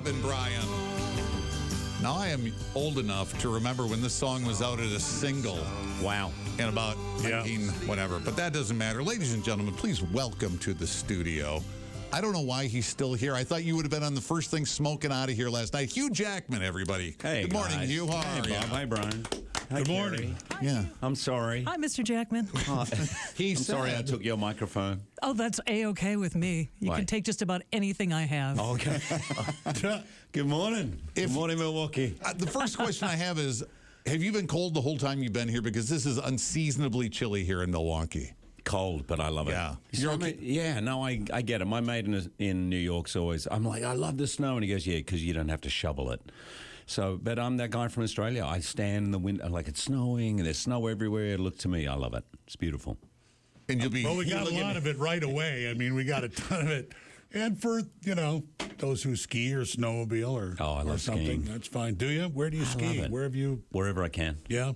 and Brian. Now, I am old enough to remember when this song was out as a single. Wow. In about 19 whatever. But that doesn't matter. Ladies and gentlemen, please welcome to the studio. I don't know why he's still here. I thought you would have been on the first thing smoking out of here last night. Hugh Jackman, everybody. Hey, good morning, guys. Hugh. How Hey, are Bob. you? Hi, Brian. Hi, Good morning. Carrie. Yeah. I'm sorry. Hi, Mr. Jackman. I'm sorry I said- took your microphone. Oh, that's A-okay with me. You Why? can take just about anything I have. Okay. Good morning. Good morning, Milwaukee. The first question I have is, have you been cold the whole time you've been here? Because this is unseasonably chilly here in Milwaukee. Cold, but I love it. Yeah. You're okay? Yeah, no, I get it. My mate in New York's always, I'm like, I love the snow. And he goes, yeah, because you don't have to shovel it. So, but I'm that guy from Australia. I stand in the wind, I'm like, it's snowing and there's snow everywhere. Look to me, I love it. It's beautiful. And you'll be. Well, we got a lot of it right away. I mean, we got a ton of it. And for, those who ski or snowmobile or, I love something, skiing. That's fine. Do you? Where do you ski? love it. Where have you? Wherever I can. Yeah.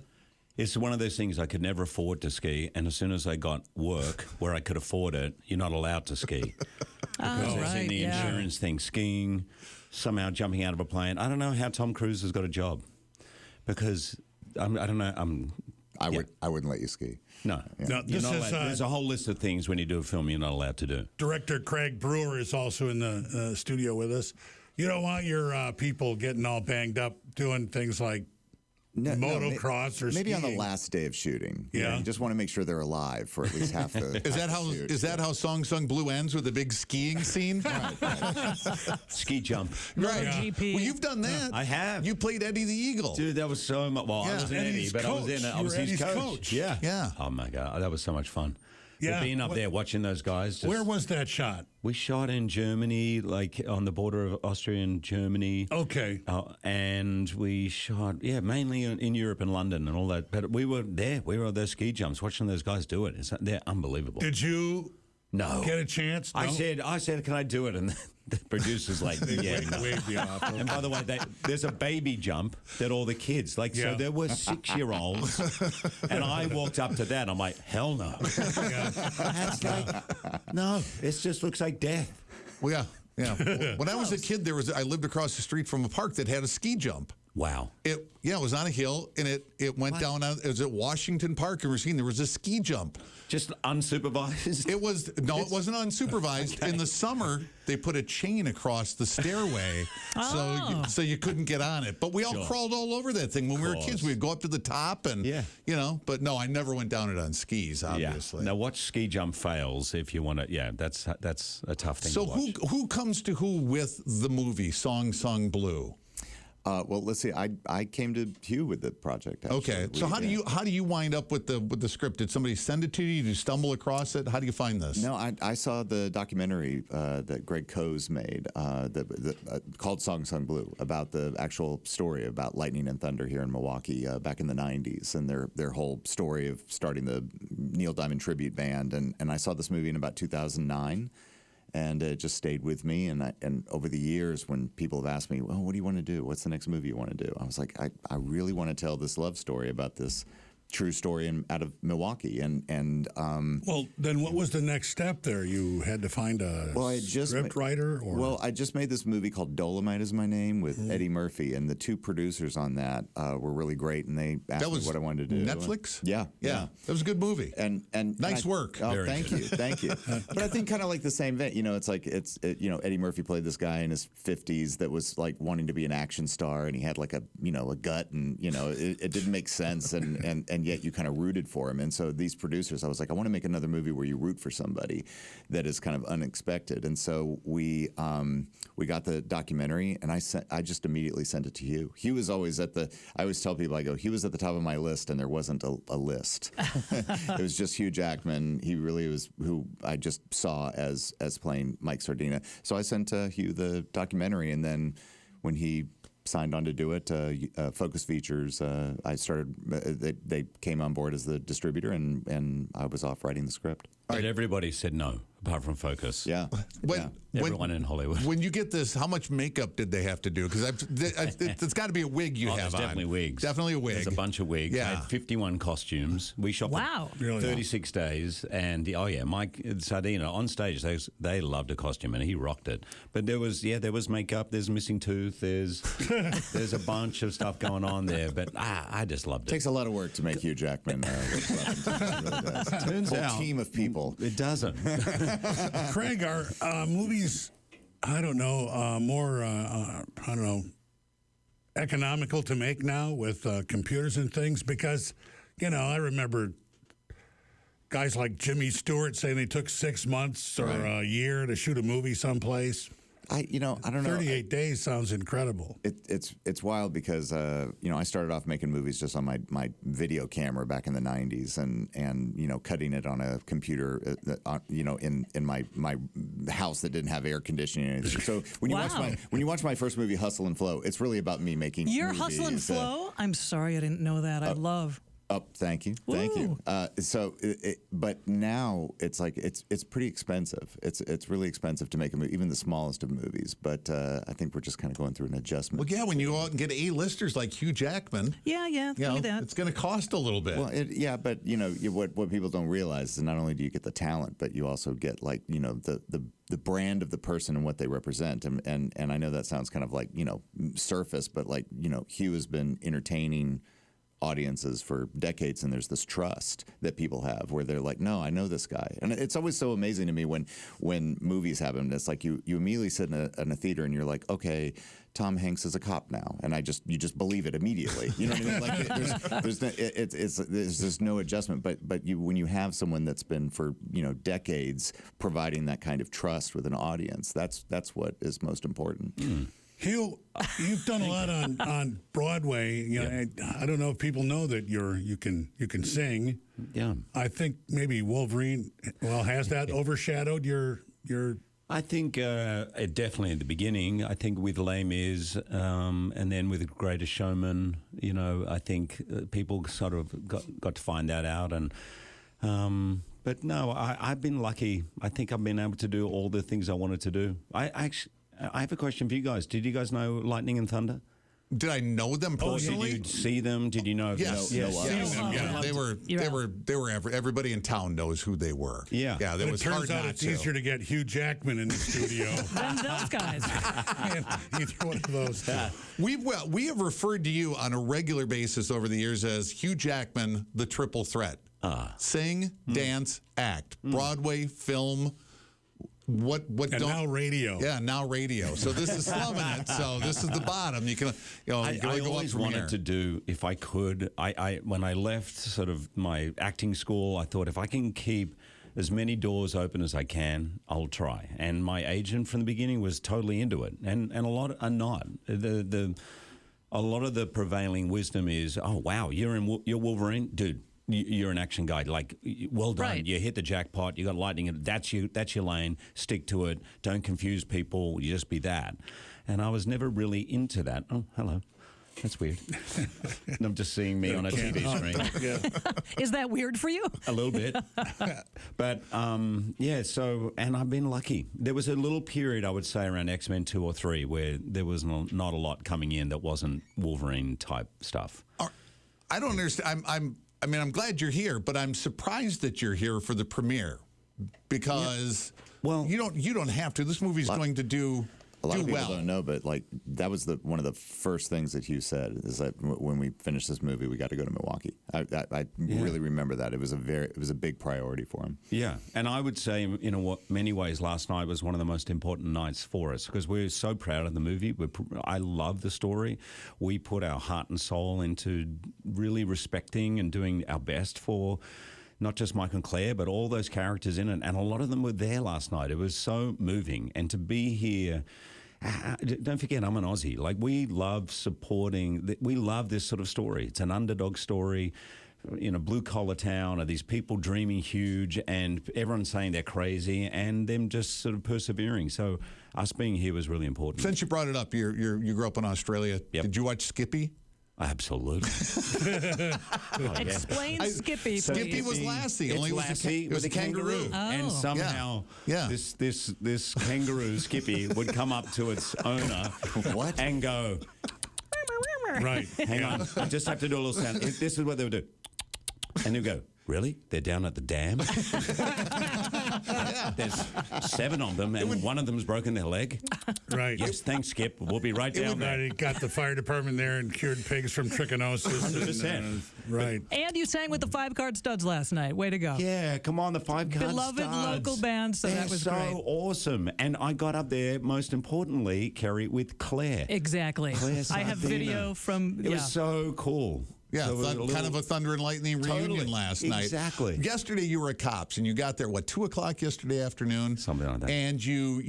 It's one of those things I could never afford to ski, and as soon as I got work where I could afford it, you're not allowed to ski. Because it's in the insurance thing. Skiing, somehow jumping out of a plane. I don't know how Tom Cruise has got a job, because I don't know. I wouldn't let you ski. No, No, You're this not is, allowed. There's a whole list of things when you do a film you're not allowed to do. Director Craig Brewer is also in the studio with us. You don't want your people getting all banged up doing things like motocross or maybe skiing. on the last day of shooting. Yeah. You just want to make sure they're alive for at least half the. Is that how Song Sung Blue ends, with a big skiing scene? Ski jump. Right. GP. Well, you've done that. I have. You played Eddie the Eagle. Dude, that was so much. Well, I wasn't Eddie, Eddie's but I was coach. in it. I You was were his Eddie's coach. coach. Yeah. Yeah. Oh, my God. That was so much fun. Yeah. Being up there watching those guys. Just, Where was that shot? we shot in Germany, like on the border of Austria and Germany. Okay. And we shot, mainly in Europe and London and all that. But we were there. We were on those ski jumps, watching those guys do it. They're unbelievable. Did you No. get a chance? No? I said, can I do it? And the producer's like, yeah. no. Waved you off. And by the way, there's a baby jump that all the kids, so there were 6-year-olds, and I walked up to that. I'm like, hell no. That's like, no, it just looks like death. Well, yeah. When I was a kid, I lived across the street from a park that had a ski jump. Wow. It was on a hill, and it went down. It was at Washington Park in Racine. There was a ski jump. Just unsupervised? It wasn't unsupervised. Okay. In the summer, they put a chain across the stairway, so you couldn't get on it. But we all crawled all over that thing when we were kids. We'd go up to the top, and But no, I never went down it on skis. Obviously. Yeah. Now watch ski jump fails if you want to. Yeah, that's a tough thing. So to watch. who comes to who with the movie Song Sung Blue? Well, let's see. I came to Hugh with the project. Actually. Okay, so how do you wind up with the script? Did somebody send it to you? Did you stumble across it? How do you find this? No, I saw the documentary that Greg Coase made called Song Sung Blue, about the actual story about lightning and thunder here in Milwaukee back in the 90s, and their whole story of starting the Neil Diamond tribute band. And I saw this movie in about 2009. And it just stayed with me. And over the years, when people have asked me, well, what do you want to do? What's the next movie you want to do? I was like, I really want to tell this love story about this true story out of Milwaukee. Well, then what was the next step there? You had to find a script writer? Or? Well, I just made this movie called Dolomite Is My Name with Eddie Murphy, and the two producers on that were really great, and they asked me what I wanted to do. Netflix? Yeah. That was a good movie. And nice work. Oh, thank you. But I think kind of like the same vein. It's like Eddie Murphy played this guy in his 50s that was like wanting to be an action star, and he had like a gut, and it didn't make sense, and yet you kind of rooted for him. And so these producers, I was like, I want to make another movie where you root for somebody that is kind of unexpected. And so we got the documentary, and I just immediately sent it to Hugh. Hugh was always I always tell people, I go, he was at the top of my list, and there wasn't a list. It was just Hugh Jackman. He really was who I just saw as playing Mike Sardina. So I sent Hugh the documentary, and then when he signed on to do it, Focus Features, I started. They came on board as the distributor, and I was off writing the script. But everybody said no, apart from Focus. Yeah. Everyone in Hollywood. When you get this, how much makeup did they have to do? Because it's got to be a wig you have there's on. definitely wigs. Definitely a wig. There's a bunch of wigs. Yeah. I had 51 costumes. We shot for 36 days. And, Mike Sardina, on stage, they loved a costume, and he rocked it. But there was makeup. There's a missing tooth. There's a bunch of stuff going on there. But I just loved it. Takes a lot of work to make Hugh Jackman look it really does. Turns Whole out team of people. It doesn't. Craig, are movies, I don't know, more, economical to make now with computers and things? Because, I remember guys like Jimmy Stewart saying they took 6 months or a year to shoot a movie someplace. I don't know. 38 days sounds incredible. It's wild because I started off making movies just on my video camera back in the 90s and cutting it on a computer in my house that didn't have air conditioning and anything. So when you watch my first movie Hustle and Flow, it's really about me making Your movies. Hustle and Flow? I'm sorry I didn't know that. I love. Oh, thank you. But now it's like it's pretty expensive. It's really expensive to make a movie, even the smallest of movies. But I think we're just kind of going through an adjustment. Well, yeah, when you go out and get A-listers like Hugh Jackman, give me that. it's going to cost a little bit. Well, but what people don't realize is not only do you get the talent, but you also get the brand of the person and what they represent. And I know that sounds kind of like surface, but Hugh has been entertaining audiences for decades, and there's this trust that people have where they're like, no, I know this guy. And it's always so amazing to me when movies happen. It's like you immediately sit in a theater and you're like, okay, Tom Hanks is a cop now, and you just believe it immediately. You know what I mean? Like there's no adjustment. But when you have someone that's been for decades providing that kind of trust with an audience, that's what is most important. Hugh, you've done a lot on Broadway. I don't know if people know that you can sing. Yeah. I think maybe Wolverine. Well, has that overshadowed your? I think definitely in the beginning. I think with Les Mis, and then with The Greatest Showman, I think people sort of got to find that out. And but no, I've been lucky. I think I've been able to do all the things I wanted to do. I have a question for you guys. Did you guys know Lightning and Thunder? Did I know them personally? Did you see them? Did you know? Yes. They were everybody in town knows who they were. Yeah. Yeah. It turns out it's easier to get Hugh Jackman in the studio than those guys. Either one of those two. We have referred to you on a regular basis over the years as Hugh Jackman, the triple threat. Sing, dance, act. Broadway, film. What now radio. Yeah, now radio. So this is slumming it. So this is the bottom. You can I always wanted to do, if I could. I when I left sort of my acting school, I thought if I can keep as many doors open as I can, I'll try. And my agent from the beginning was totally into it, and a lot are not. A lot of the prevailing wisdom is, oh wow, you're Wolverine, dude. You're an action guy. Like, well done. Right. You hit the jackpot. You got lightning. That's your lane. Stick to it. Don't confuse people. You just be that. And I was never really into that. Oh, hello. That's weird. And I'm just seeing me on a TV screen. Yeah. Is that weird for you? A little bit. But, so, and I've been lucky. There was a little period, I would say, around X-Men 2 or 3 where there was not a lot coming in that wasn't Wolverine-type stuff. I don't understand. I'm glad you're here, but I'm surprised that you're here for the premiere because you don't have to. This movie's going to do A lot of people well. don't know, but like that was one of the first things that Hugh said is that when we finished this movie, we got to go to Milwaukee. I really remember that. It was a big priority for him. Yeah, and I would say in many ways last night was one of the most important nights for us because we're so proud of the movie. I love the story. We put our heart and soul into really respecting and doing our best for not just Mike and Claire, but all those characters in it. And a lot of them were there last night. It was so moving. And to be here, don't forget, I'm an Aussie. Like, we love supporting, we love this sort of story. It's an underdog story. In a blue-collar town, are these people dreaming huge and everyone's saying they're crazy and them just sort of persevering. So us being here was really important. Since you brought it up, you grew up in Australia. Yep. Did you watch Skippy? Absolutely. Explain Skippy, please. Skippy was Lassie. It's Only Lassie it was a kangaroo. And somehow this kangaroo, Skippy, would come up to its owner and go, Right. hang on, I just have to do a little sound. This is what they would do. And they'd go, really? They're down at the dam? There's 7 of them, and one of them's broken their leg. Right. Yes, thanks, Skip. We'll be right down there. Right, got the fire department there and cured pigs from trichinosis. 100%. Right. And you sang with the 5-card studs last night. Way to go. Yeah, come on, the 5-card Beloved studs. local band, so They're that was so great. awesome. And I got up there, most importantly, Kerry, with Claire. Exactly. Claire I have Sardina. video from, It was so cool. Yeah, So it was kind of a Thunder and Lightning reunion last night. Exactly. Yesterday you were at Cops, and you got there, 2 o'clock yesterday afternoon? Something like that. And you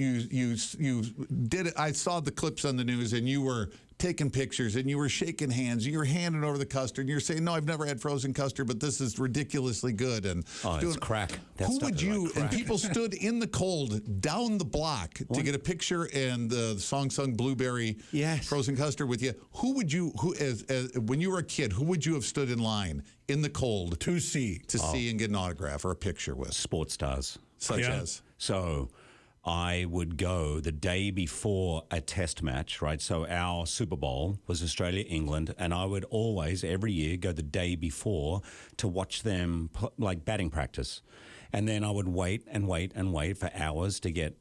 did it. I saw the clips on the news, and you were taking pictures, and you were shaking hands. You were handing over the custard, and you're saying, no, I've never had frozen custard, but this is ridiculously good. And it's crack. That who stuff would is you, like and crack. people stood in the cold down the block to get a picture and the song sung blueberry frozen custard with you. Who would you, as when you were a kid, who would you have stood in line in the cold to see and get an autograph or a picture with? Sports stars. Such as? So I would go the day before a test match, right? So our Super Bowl was Australia-England, and I would always, every year, go the day before to watch them, like batting practice. And then I would wait and wait and wait for hours to get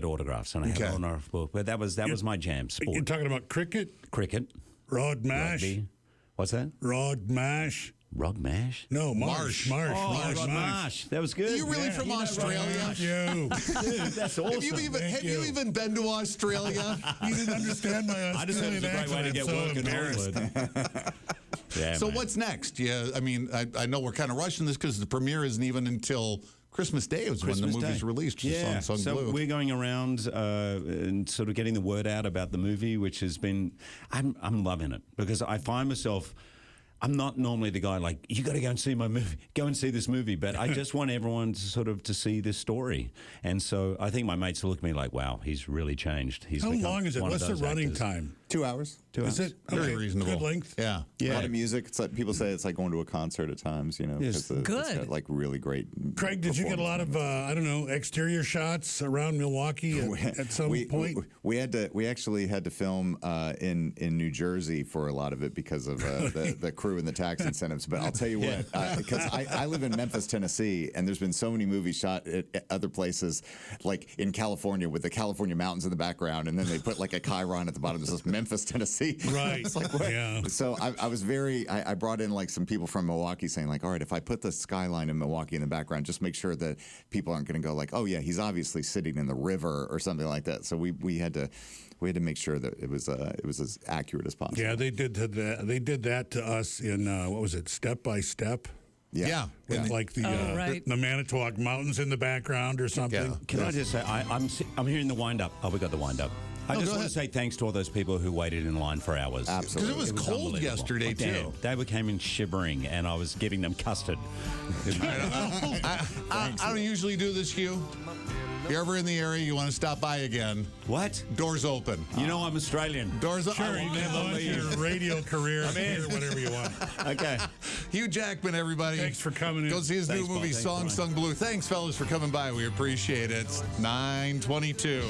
autographs. And I had an autograph book. But that was my jam, sport. You're talking about cricket? Cricket. Rod mash? Rugby. What's that? Rod mash? Rod mash? No, Marsh. Rod Marsh. That was good. Are you really from Australia? You. Dude, that's awesome. Have you even been to Australia? You didn't understand my I just thought it Australian was a great way to accent. get I'm so work in embarrassed. Hollywood. Yeah, So man. what's next? Yeah, I mean, I know we're kind of rushing this because the premiere isn't even until Christmas Day is when the movie's released. Yeah, Song so Blue. we're going around and sort of getting the word out about the movie, which has been, I'm loving it because I find myself, I'm not normally the guy like, you got to go and see my movie, go and see this movie, but I just want everyone to sort of to see this story. And so I think my mates look at me like, wow, he's really changed. He's How become long is it? one of What's the those running actors. time? 2 hours. Is it? Very reasonable. Good length? Yeah. A lot of music. It's like people say it's like going to a concert at times, you know. Yes. It's Good. got like really great. Craig, did you get a lot of I don't know, exterior shots around Milwaukee at some point? We actually had to film in New Jersey for a lot of it because of the crew and the tax incentives. But I'll tell you what, because I live in Memphis, Tennessee, and there's been so many movies shot at other places, like in California with the California mountains in the background, and then they put like a chyron at the bottom that says Memphis, Tennessee. Right. It's like, what? Yeah. So I was I brought in like some people from Milwaukee saying like, all right, if I put the skyline in Milwaukee in the background, just make sure that people aren't going to go like, oh yeah, he's obviously sitting in the river or something like that. So we had to make sure that it was as accurate as possible. Yeah, they did that. They did that to us in what was it, Step by Step? Yeah. With like the right. the Manitowoc Mountains in the background or something. Yeah. Can I just say, I'm hearing the wind-up. Oh, we got the wind-up. I just want to say thanks to all those people who waited in line for hours. Absolutely. Because it was cold unbelievable. yesterday, Damn. too. They came in shivering, and I was giving them custard. I don't usually do this, Hugh. If you're ever in the area, you want to stop by again. What? Doors open. You know I'm Australian. Doors open. Sure, you can launch your radio career here, whatever you want. Okay. Hugh Jackman, everybody. Thanks for coming in. Go see his Thanks, new movie, Bob. Thanks, Song Brian. Sung Blue. Thanks, fellas, for coming by. We appreciate it. It's 9:22.